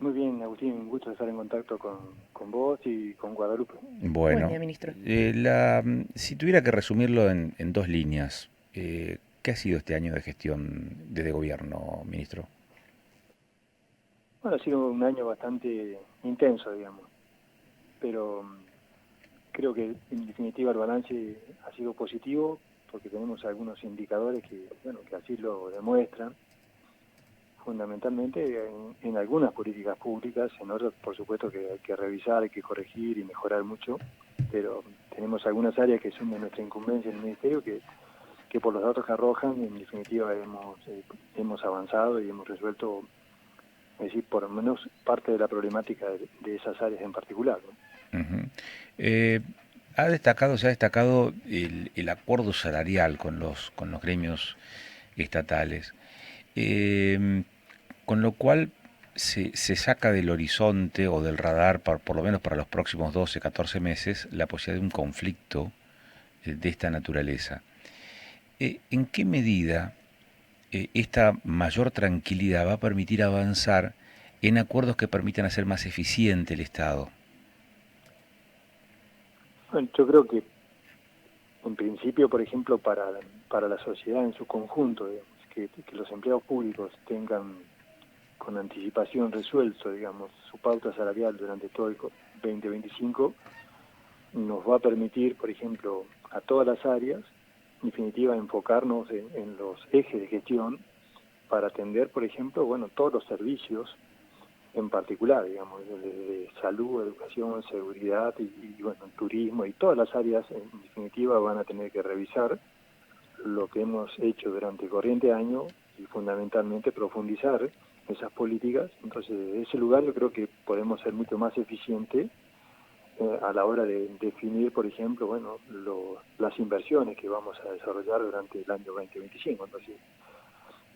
Muy bien, Agustín, un gusto estar en contacto con vos y con Guadalupe. Buen Bueno, día, ministro. Si tuviera que resumirlo en dos líneas, ¿qué ha sido este año de gestión desde gobierno, ministro? Bueno, ha sido un año bastante intenso, digamos, pero creo que en definitiva el balance ha sido positivo porque tenemos algunos indicadores que así lo demuestran, fundamentalmente en algunas políticas públicas, en otras por supuesto que hay que revisar, hay que corregir y mejorar mucho, pero tenemos algunas áreas que son de nuestra incumbencia en el Ministerio que por los datos que arrojan, en definitiva hemos avanzado y hemos resuelto, es decir, por lo menos parte de la problemática de esas áreas en particular, ¿no? Ujú. Eh, se ha destacado el acuerdo salarial con los gremios estatales, eh, con lo cual se saca del horizonte o del radar, por lo menos para los próximos 12, 14 meses, la posibilidad de un conflicto de esta naturaleza. ¿En qué medida esta mayor tranquilidad va a permitir avanzar en acuerdos que permitan hacer más eficiente el Estado? Bueno, yo creo que en principio, por ejemplo, para la sociedad en su conjunto, digamos, que los empleados públicos tengan con anticipación resuelto, digamos, su pauta salarial durante todo el 2025, nos va a permitir, por ejemplo, a todas las áreas, en definitiva, enfocarnos en los ejes de gestión para atender, por ejemplo, bueno, todos los servicios en particular, digamos, de salud, educación, seguridad bueno, turismo y todas las áreas en definitiva van a tener que revisar lo que hemos hecho durante el corriente año y fundamentalmente profundizar esas políticas. Entonces, desde ese lugar yo creo que podemos ser mucho más eficientes a la hora de definir, por ejemplo, bueno, las inversiones que vamos a desarrollar durante el año 2025. Entonces,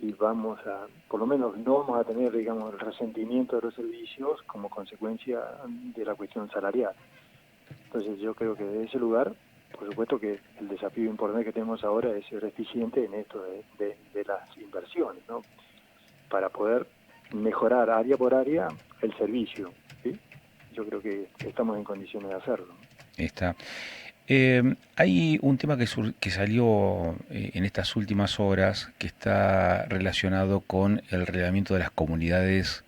y vamos a, por lo menos no vamos a tener, digamos, el resentimiento de los servicios como consecuencia de la cuestión salarial. Entonces yo creo que desde ese lugar, por supuesto que el desafío importante que tenemos ahora es ser eficiente en esto de las inversiones, ¿no? Para poder mejorar área por área el servicio, ¿sí? Yo creo que estamos en condiciones de hacerlo. Está. Hay un tema que salió en estas últimas horas que está relacionado con el reglamento de las comunidades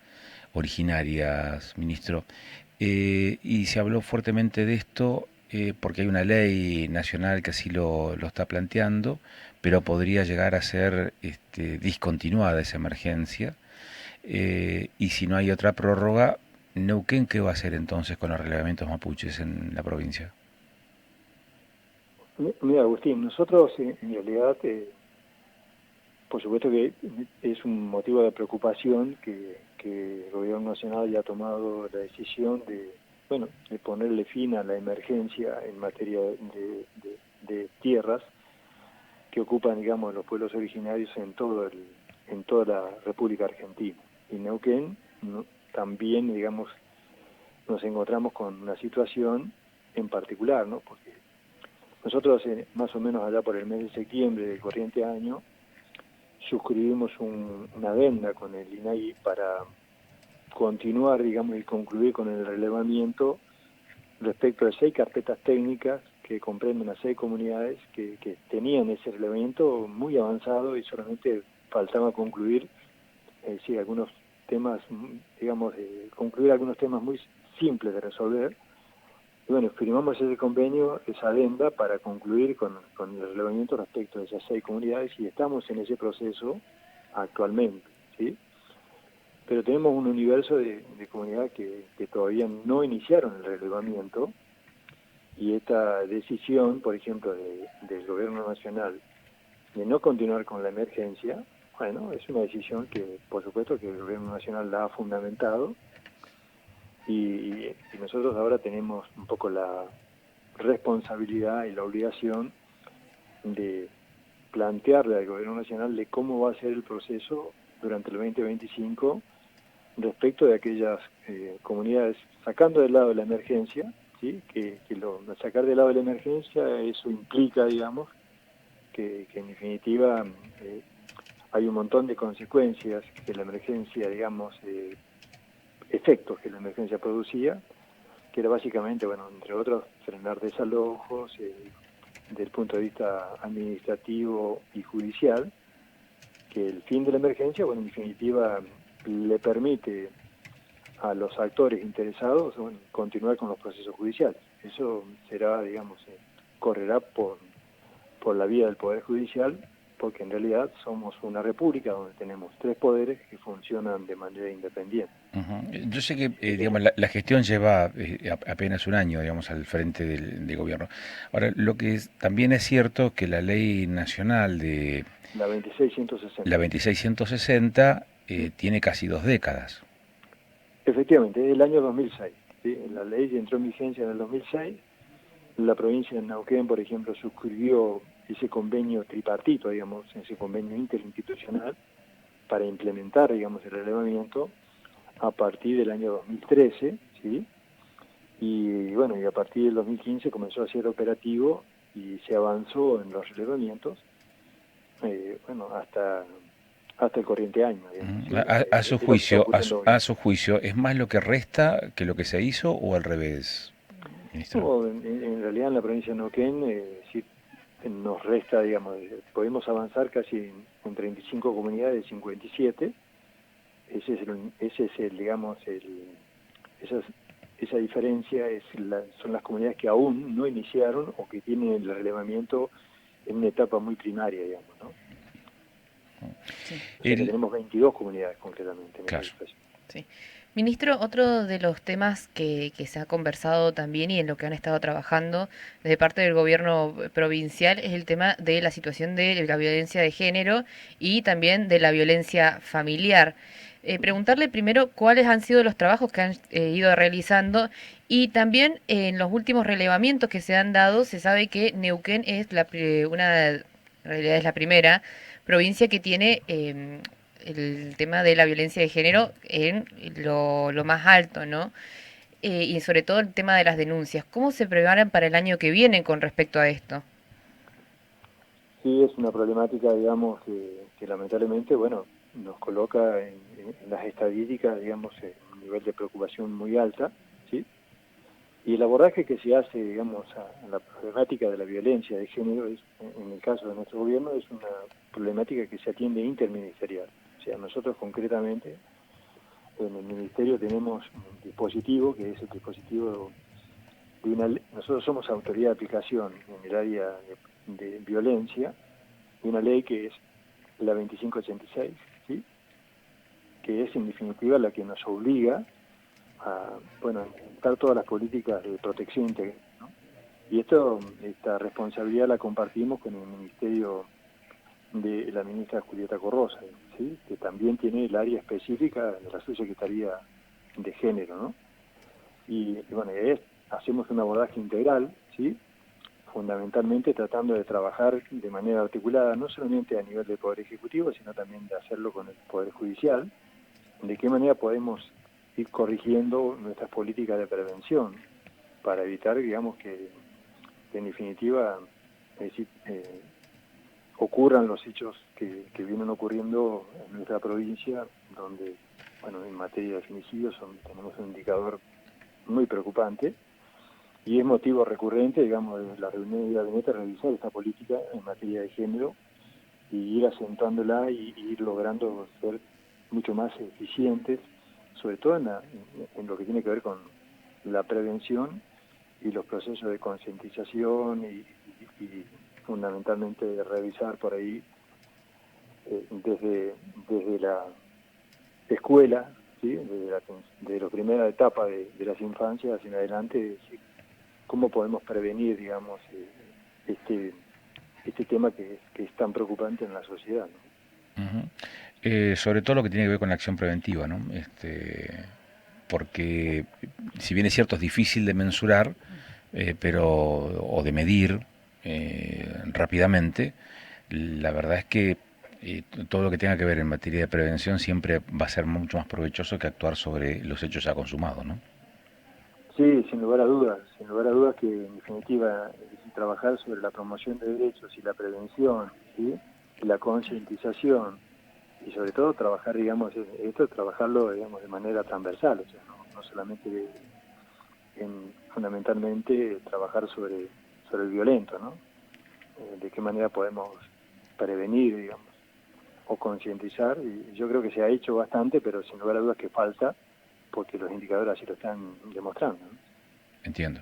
originarias, ministro. Y se habló fuertemente de esto porque hay una ley nacional que así lo está planteando, pero podría llegar a ser discontinuada esa emergencia. Y si no hay otra prórroga, Neuquén, ¿qué va a hacer entonces con los reglamentos mapuches en la provincia? Mira, Agustín, nosotros en realidad, por supuesto que es un motivo de preocupación que el gobierno nacional ya ha tomado la decisión bueno, de ponerle fin a la emergencia en materia de tierras que ocupan, digamos, los pueblos originarios en toda la República Argentina. Y Neuquén también, digamos, nos encontramos con una situación en particular, ¿no? Porque nosotros, más o menos allá por el mes de septiembre del corriente año, suscribimos una adenda con el INAI para continuar, digamos, y concluir con el relevamiento respecto de 6 carpetas técnicas que comprenden a 6 comunidades que tenían ese relevamiento muy avanzado y solamente faltaba concluir, sí, algunos temas, digamos, concluir algunos temas muy simples de resolver. Y bueno, firmamos ese convenio, esa adenda, para concluir con el relevamiento respecto de esas 6 comunidades y estamos en ese proceso actualmente, ¿sí? Pero tenemos un universo de comunidades que todavía no iniciaron el relevamiento y esta decisión, por ejemplo, del gobierno nacional de no continuar con la emergencia, bueno, es una decisión que, por supuesto, que el gobierno nacional la ha fundamentado y nosotros ahora tenemos un poco la responsabilidad y la obligación de plantearle al gobierno nacional de cómo va a ser el proceso durante el 2025 respecto de aquellas comunidades, sacando del lado de la emergencia, ¿sí? Sacar del lado de la emergencia, eso implica, digamos, que en definitiva hay un montón de consecuencias que la emergencia, digamos, efectos que la emergencia producía, que era básicamente, bueno, entre otros, frenar desalojos, desde el punto de vista administrativo y judicial, que el fin de la emergencia, bueno, en definitiva, le permite a los actores interesados, bueno, continuar con los procesos judiciales. Eso será, digamos, correrá por la vía del Poder Judicial, porque en realidad somos una república donde tenemos tres poderes que funcionan de manera independiente. Ujú. Yo sé que, digamos, la gestión lleva apenas un año, digamos, al frente del gobierno. Ahora, lo que también es cierto que la ley nacional de La la 2660. 2660 tiene casi 2 décadas. Efectivamente, es el año 2006. ¿Sí? La ley entró en vigencia en el 2006. La provincia de Neuquén, por ejemplo, suscribió ese convenio tripartito, digamos, ese convenio interinstitucional para implementar, digamos, el relevamiento a partir del año 2013, ¿sí? Y bueno, y a partir del 2015 comenzó a ser operativo y se avanzó en los relevamientos, bueno, hasta el corriente año, digamos, Ujú. ¿sí? A su Es lo que está juicio, ocurriendo hoy. a su juicio, ¿es más lo que resta que lo que se hizo o al revés, ministro? No, en realidad en la provincia de Neuquén sí nos resta, digamos, podemos avanzar casi en 35 comunidades de 57. Ese es el, digamos, esas, esa diferencia son las comunidades que aún no iniciaron o que tienen el relevamiento en una etapa muy primaria, digamos, ¿no? Sí, O sea que El, tenemos 22 comunidades concretamente en esa claro. situación. sí. Ministro, otro de los temas que se ha conversado también y en lo que han estado trabajando desde parte del gobierno provincial es el tema de la situación de la violencia de género y también de la violencia familiar. Preguntarle primero cuáles han sido los trabajos que han ido realizando y también en los últimos relevamientos que se han dado se sabe que Neuquén es en realidad es la primera provincia que tiene el tema de la violencia de género en lo más alto, ¿no? Y sobre todo el tema de las denuncias. ¿Cómo se preparan para el año que viene con respecto a esto? Sí, es una problemática, digamos, que lamentablemente, bueno, nos coloca en las estadísticas, digamos, en un nivel de preocupación muy alta, ¿sí? Y el abordaje que se hace, digamos, a la problemática de la violencia de género, en el caso de nuestro gobierno, es una problemática que se atiende interministerial. O sea, nosotros concretamente en el ministerio tenemos un dispositivo, que es el dispositivo de nosotros somos autoridad de aplicación en el área de violencia, de una ley que es la 2586, ¿sí? Que es en definitiva la que nos obliga a, bueno, a implementar todas las políticas de protección integral, ¿no? Y esta responsabilidad la compartimos con el Ministerio de la ministra Julieta Corrosa, ¿sí? Que también tiene el área específica de la subsecretaría de género, ¿no? Y bueno, hacemos un abordaje integral, ¿sí? Fundamentalmente tratando de trabajar de manera articulada, no solamente a nivel del Poder Ejecutivo, sino también de hacerlo con el Poder Judicial, de qué manera podemos ir corrigiendo nuestras políticas de prevención para evitar, digamos, que en definitiva ocurran los hechos que vienen ocurriendo en nuestra provincia, donde, bueno, en materia de femicidios tenemos un indicador muy preocupante y es motivo recurrente, digamos, de la reunión de gabinete revisar esta política en materia de género y ir acentuándola y ir logrando ser mucho más eficientes, sobre todo en lo que tiene que ver con la prevención y los procesos de concientización y fundamentalmente revisar por ahí desde la escuela, ¿sí? Desde la primera etapa de las infancias en adelante, es decir, cómo podemos prevenir, digamos, este tema que es tan preocupante en la sociedad, ¿no? Ujú. Sobre todo lo que tiene que ver con la acción preventiva, ¿no? Porque si bien es cierto es difícil de mensurar, pero o de medir rápidamente, la verdad es que todo lo que tenga que ver en materia de prevención siempre va a ser mucho más provechoso que actuar sobre los hechos ya consumados, ¿no? Sí, sin lugar a dudas que en definitiva trabajar sobre la promoción de derechos y la prevención, ¿sí? Y la concientización y sobre todo trabajar, digamos, trabajarlo, digamos, de manera transversal, o sea, no solamente fundamentalmente trabajar sobre el violento, ¿no? De qué manera podemos prevenir, digamos, o concientizar, y yo creo que se ha hecho bastante, pero sin lugar a dudas que falta, porque los indicadores así lo están demostrando, ¿no? Entiendo.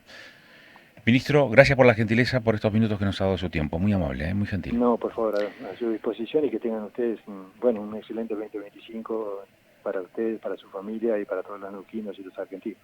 Ministro, gracias por la gentileza, por estos minutos que nos ha dado su tiempo. Muy amable, muy gentil. No, por favor, a su disposición, y que tengan ustedes un excelente 2025 para ustedes, para su familia y para todos los neuquinos y los argentinos.